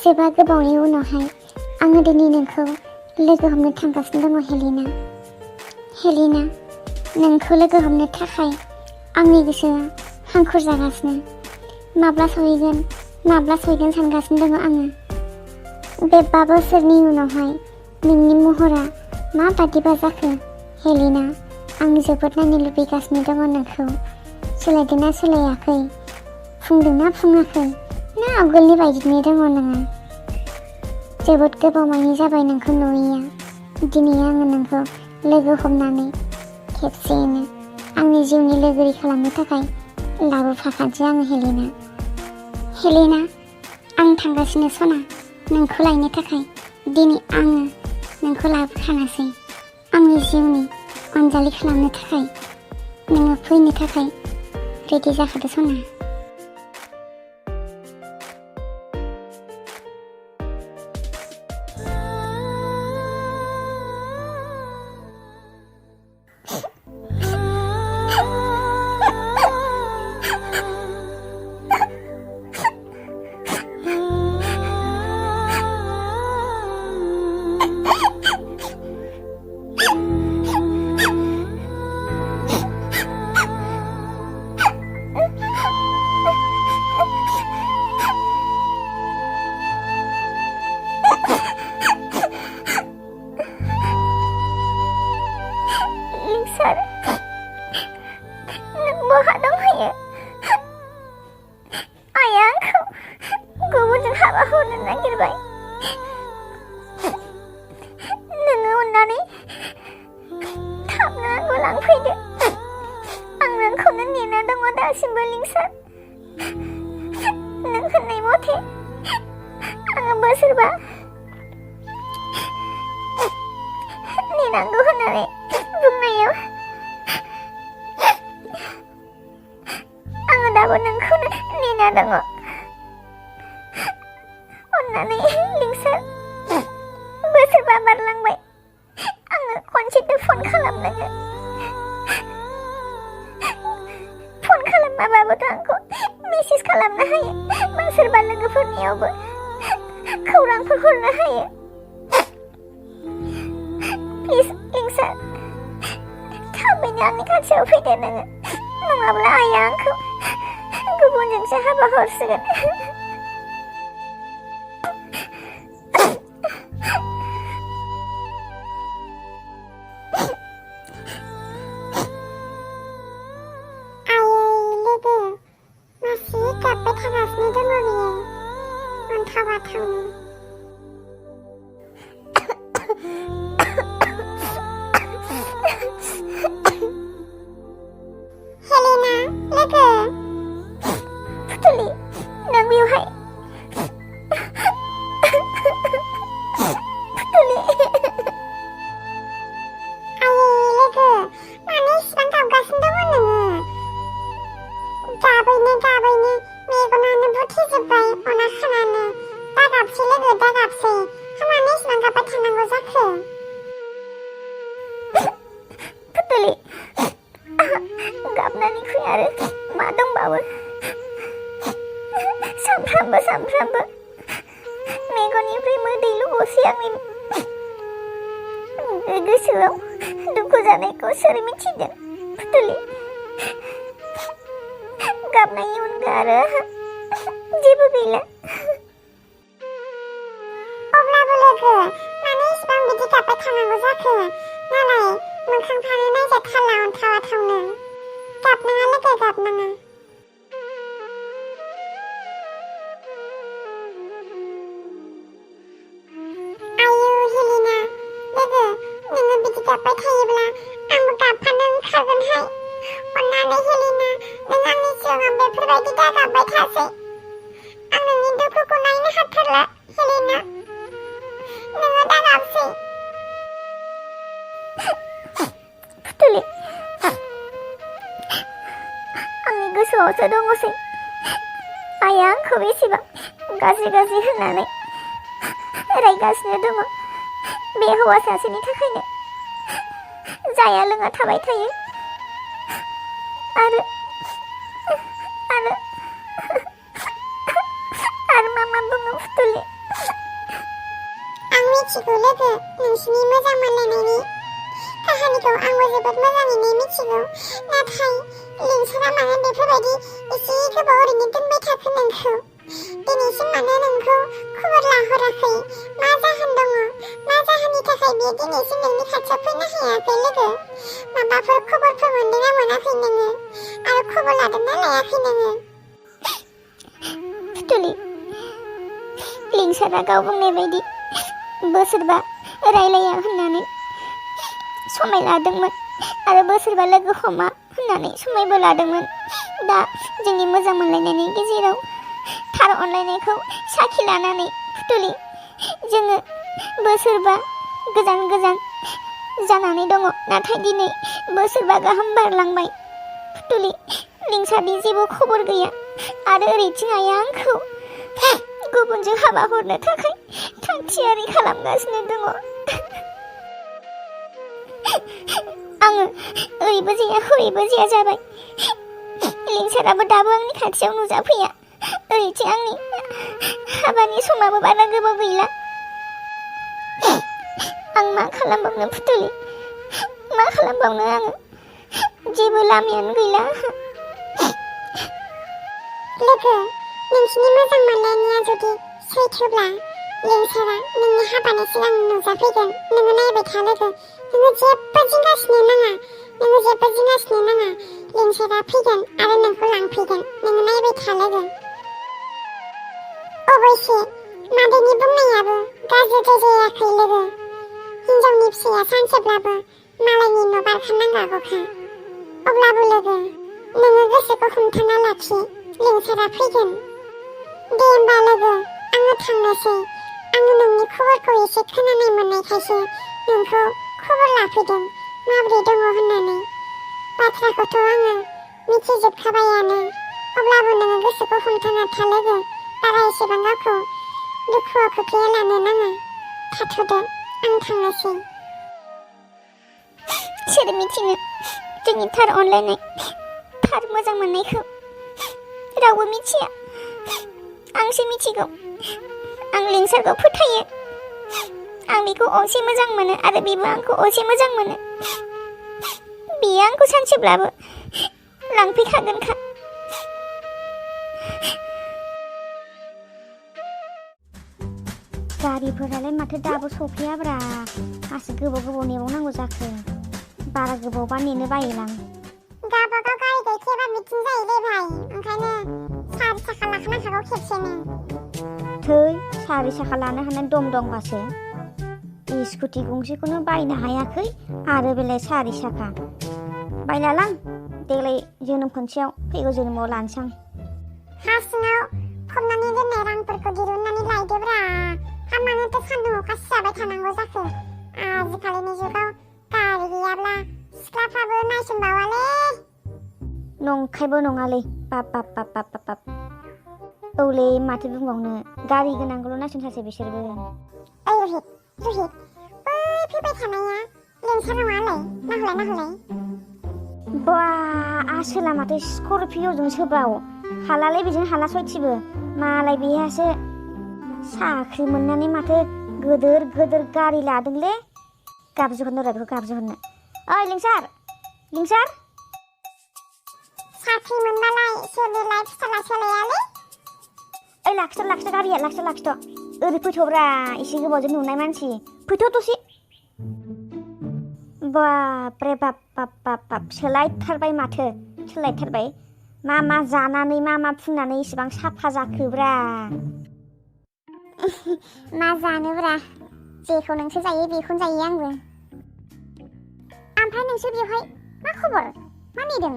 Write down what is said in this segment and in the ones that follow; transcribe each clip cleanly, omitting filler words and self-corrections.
बेसेबा गोबावनि उनावहाय आङो दिनै नोंखौ लोगो हमनो थांगासिनो दङ हेलिना। हेलिना, नोंखौ लोगो हमनो थाखाय आंनि गोसोआ हांखुर जागासिनो। माब्ला सहैगोन सानगासिनो दङ आङो। बे 5 बोसोरनि उनावहाय नोंनि महरा माबादिबा जाखो हेलिना? आं जोबोद नायनो लुबैगासिनो दङ नोंखौ। सोलायदोंना सोलायाखै? फुंदोंना फुङाखै? ना आवगोलनि बायदिनो दङ नोङो? जोबोद गोबावमानि जाबाय नोंखौ नुयैया। दिनै आङो नोंखौ लोगो हमनानै खेबसेयैनो आंनि जिउनि लोगोरि खालामनो थाखाय लाबोफाखानोसै आङो हेलिना। हेलिना, आं थांगासिनो सना नोंखौ लायनो थाखाय। दिनै आङो नोंखौ लाबोखानोसै आंनि जिउनि अनजालि खालामनो थाखाय। नोङो फैनो थाखाय रेडि जाखादो सना। बहा दंहैयो? आइया आंखौ गुबुनजों हाबा हरनो नागिरबाय। नोङो अननानै थाबनो आंखौ लांफैदो। आं नोंखौनो नेना दङ दासिमबो लिंसार। नों होननाय मथे आङो बोसोरबा नेनांगौ होननानै बुंनायाव आङो दाबो नोंखौनो नेना दङ। अननानै लिंसार, बोसोरबा बारलांबाय। आङो खनसेथ' फन खालामनांगोन। फन खालामाबाबोथ' आंखौ मेसेज खालामनो हायो। बोसोरबा लोगोफोरनियावबो खौरांफोर हरनो हायो। प्लिज लिंसार, थाबैनो आंनि खाथियाव फैदो नोङो। नङाब्ला आइया आंखौ गुबुनजोंसो हाबा हरसिगोन। गाबनायनिख्रुइ आरो मा दंबावो? सानफ्रामबो मेगननिफ्राय मोदैल' गसै आंनि गोसोआव। दुखु जानायखौ सोर मिथिगोन फुथुलि? गाबनायनि अनगा आरो जेबो गैला। अब्लाबो लोगो, मानो इसिबां बिदि गाबबाय थानांगौ जाखो? नालाय मोखांफ्रानो नायजा थाला अन्थावाथावनो। गाबनाङा लोगो, गाबनाङा। आयु हेलिना, लोगो, नोङो बिदि गाबबाय थायोब्ला आंबो गाबफानो ओंखारगोनहाय। अन्नानै हेलिना, नों आंनि सिगाङाव बेफोरबायदि दा गाबबाय थासै। आं नोंनि दुखुखौ नायनो हाथारला हेलिना। नोङो दा गाबसै। फुथुलि, आंनि गोसोआवसो दङसै आइया आंखौ बेसेबां गाज्रि होननानै रायगासिनो दङ। बे हौवा सासेनि थाखायनो जाया लोङा थाबाय थायो आरो मा बुङो फुथुलि? मिथिगौ लोगो नोंसिनि मोजां मोनलायनायनि काहानिखौ आंबो जोबोद मोजाङैनो मिथिगौ नाथाय लिंसारा मानो बेफोरबायदि एसे गोबाव ओरैनो दोनबाय थाखो नोंखौ दिनैसिम मानो नोंखौ खबर लाहराखै मा जाहोन दङ मा जाहोननि थाखाय बियो दिनैसिम नोंनि खाथियाव फैनो हायाखै लोगो माबाफोर खबरफोर मोनदों ना मोनाखै नोङो आरो खबर लादोंना लायाखै नोङो फुथुलि लिंसारा गाव बुंनाय बायदि बोसोरबा रायलाया होननानै समाय लादोंमोन आरो बोसोरबा लोगो हमा होननानै समायबो लादोंमोन दा जोंनि मोजां मोनलायनायनि गेजेराव थार अनलायनायखौ साखि लानानै फुथुलि जोङो बोसोरबा गोजान गोजान जानानै दङ नाथाय दिनै बोसोरबा गाहाम बारलांबाय फुथुलि लिंसारनि जेबो खबर गैया आरो ओरैथिं आइया आंखौ गुबुनजों हाबा हरनो थाखाय थांथियारि खालामगासिनो दङ आङो ओरैबो जाया हरैबो जाया जाबाय लिंसाराबो दाबो आंनि खाथियाव नुजाफैया ओरैथिं आंनि हाबानि समाबो बारा गोबाव गैला आं मा खालामबावनो फुथुलि मा खालामबावनो आङो जेबो लामायानो गैला लोगो नोंसिनि मोजां मोनलायनाया जुदि सैथोब्ला लिंसारा नोंनि हाबानि सिगां नुजाफैगोन नोङो नायबाय था लोगो नोङो जेबो जिंगासिनो नाङा लिंसारा फैगोन आरो नोंखौ लांफैगोन नोङो नायबाय था लोगो अबयसे मादैनि बुंनायाबो गाज्रिद्राय जायाखै लोगो हिनजावनि फिसाया सानसेब्लाबो मालायनि न' बारखानांखागौखा अब्लाबो लोगो नोङो गोसोखौ हमथाना लाखि लिंसारा फैगोन दे होमबा लोगो आङो थांनोसै आङो नोंनि खबरखौ एसे खोनानाय मोननायखायसो नोंखौ खबर लाफैदों माबोरै दङ होननानै बाथ्राखौथ' आङो मिथिजोबखाबायानो अब्लाबो नोङो गोसोखौ हमथाना था लोगो बारा एसेबां गावखौ दुखुआव खोख्लैया लानो नाङा थाथ'दो आं थांनोसै सोर मिथिनो जोंनि थार अनलायनाय थार मोजां मोननायखौ रावबो मिथिया आंसो मिथिगौ आं लिंसारखौ फोथायो आं बेखौ असे मोजां मोनो आरो बेबो आंखौ असे मोजां मोनो बियो आंखौ सानसेब्लाबो लांफैखागोनखा गारिफोरालाय माथो दाबो सफैयाब्रा मासे गोबाव नेबावनांगौ जाखो बारा गोबावबा नेनो बायोलां गावबागाव गारि गैखायाबा बिदिनो जायोलै भाइ ओंखायनो सारि साखा लाखानांखागौ खेबसेनो थै सारि साखा लानो हानाय दम दंबासो स्कुटि गंसेखौनो बायनो हायाखै आरो बेलाय सारि साखा बायलालां देग्लाय जोनोम खनसेयाव फैगौ जोनोमाव लानोसां हा सिङाव फबनानै दोननाय रांफोरखौ दिरुननानै लायदोब्रा हा मानोथो सान्दुं अखा सिजाबाय थानांगौ जाखो आजिखालिनि जुगाव गारि गैयाब्ला सिख्लाफ्राबो नायसनबावालै नंखायबो नङालै बाब औलै माथो बुंबावनो गारि गोनांखौल' नायसनथारसै बिसोरबो ओइ रहित बै फैबाय थानाया लिंसार नङालै नाहरलाय बा आसोला माथो स्करपिय'जोंसो बाव हालालै बेजों हाला सयथिबो मालाय बेहासो साख्रि मोननानै माथो गोदोर गारि लादोंलै गाबज्रिहरनो र' बेखौ गाबज्रिहरनो ओइ लिंसार साख्रि मोनबालाय सोरनिलाय फिसाला सोलायालै ओइ लाखिथ' गारिया लाखिथ' ओरै फैथ'ब्रा एसे गोबावजों नुनाय मानसि फैथ' दसे बापरे बाप सोलायथारबाय माथो मा जानानै मा फुननानै इसेबां साफा जाखोब्रा मा जानोब्रा जेखौ नोंसो जायो बेखौनो जायो आंबो ओमफ्राय नोंसोर बेवहाय मा खबर मा नेदों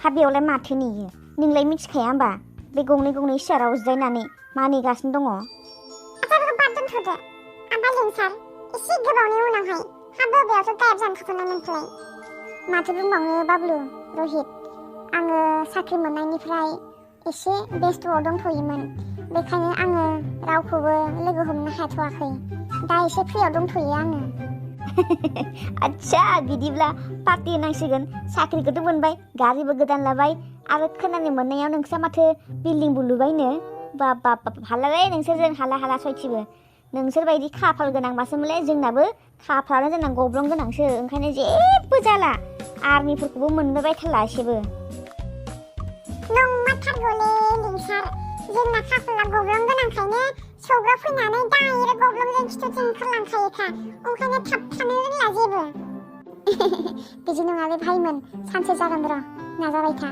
हा बेयावलाय माथो नेयो नोंलाय मिथिखाया होमबा बे गंनै सियाराव जिरायनानै मा नेगासिनो दङ बेखौ बाद दोनथ'दो ओमफ्राय लिंसार एसे गोबावनि उनावहाय हा बबेयावथ' गायब जानो थाथ'नायमोनखौलाय माथो बुंबावनो बाबलु रहित आङो साख्रि मोननायनिफ्राय एसे बेस्थ'आव दंथ'योमोन बेखायनो आङो रावखौबो लोगो हमनो हाथ'वाखै दा एसे फ्रियाव दंथ'यो आङो आच्छा बिदिब्ला पार्टि होनांसिगोन साख्रिखौथ' मोनबाय गारिबो गोदान लाबाय आरो खोनानो मोननायाव नोंस्रा माथो बिल्डिंबो लुबायनो बाब हालालै नोंसोरजों हाला सयथिबो नोंसोर बायदि खाफाल गोनांबासोमोनलाय जोंनाबो खाफालानो जोंना गब्लं गोनांसो ओंखायनो जेबो जाला आर्मिफोरखौबो मोनबाय बायथारला एसेबो नंमारथारगौलै लिंसार जोंना खाफाला गब्लं गोनांखायनो सौग्रा फैनानै डाइरेक्ट गब्लंजों खिथुथिं ओंखारलांखायोखा ओंखायनो थाब थानो रोंला जेबो बिदि नङालै भाइमोन सानसे जागोन र' नाजाबाय था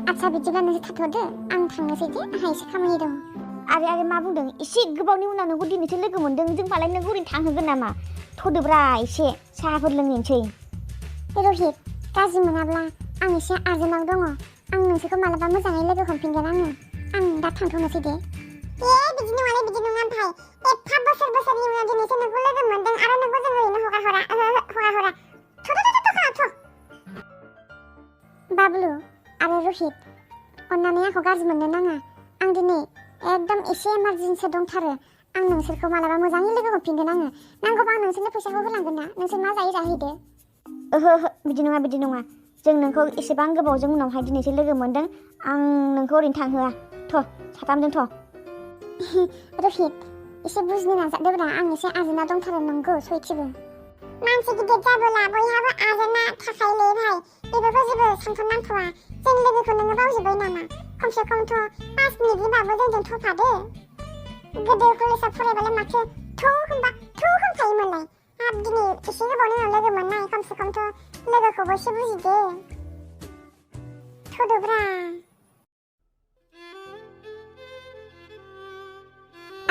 आच्छा बिदिब्ला नोंसोर थाथ'दो आं थांनोसै दे आंहा एसे खामानि दं आरे मा बुंदों एसे गोबावनि उनाव नोंखौ दिनैसो लोगो मोनदों जों मालाय नोंखौ ओरैनो थांहोगोन नामा थ'दोब्रा एसे साहाफोर लोंहैनोसै रहित गाज्रि मोनाब्ला आं एसे आर्जेन्टआव दङ आं नोंसोरखौ मालाबा मोजाङै लोगो हमफिनगोन आं दा थांथ'नोसै दे बिदि नङालै बिदि नङा भाइ एफा बोसोरनि उनाव दिनैसो नोंखौ लोगो मोनदों आरो नोंखौ जों ओरैनो हगारहरा थ' बाबलु आरो रहित अन्नानै आंखौ गाज्रि मोननो नाङा आं दिनै एकदम एसे इमारजेन्सि दंथारो आं नोंसोरखौ मालाबा मोजाङै लोगो हमफिनगोन आङो नांगौबा आं नोंसोरनो फैसाखौ होलांगोन ना नोंसोर मा जायो जाहैदो ओहो बिदि नङा जों नोंखौ एसेबां गोबावजों उनावहाय दिनैसो लोगो मोनदों आं नोंखौ ओरैनो थांहोआ थ' साथामजों थ' रहित एसे बुजिनो नाजादोब्रा आं एसे आर्जेन्टआव दंथारो नंगौ सयथिबो मानसि गिदिर जाबोला बयहाबो आर्जेन्टआ थाखायोलै भाइ बेफोरखौ जेबो सानथ'नांथ'आ जों लोगोखौ नोङो बावजोब्बाय नामा खमसे खमथ' 5 मिनिटनिबाबो जोंजों थ'फादो गोदो कलेजाव फरायबालाय माथो होनबा होनखायोमोनलाय हाब दिनै एसे गोबावनि उनाव लोगो मोननाय खमसे खमथ' लोगोखौबो एसे बुजिदो थ'दोब्रा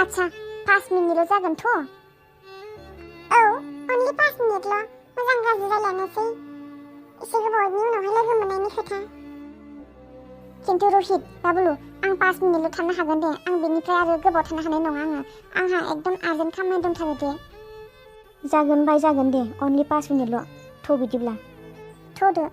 आच्छा 5 मिनिटल' जागोनथ' औ अनलि 5 मिनिटल' मोजां गाज्रि रायलायनोसै एसे गोबावनि उनावहाय लोगो मोननायनि खोथा खिन्थु रहित बाबुलु आं 5 मिनिटल' थानो हागोन दे आं बेनिफ्राय आरो गोबाव थानो हानाय नङा आंहा एकदम आर्जेन्ट खामानि दंथारो दे जागोन दे अनलि 5 मिनिटल' थ' बिदिब्ला थ'दो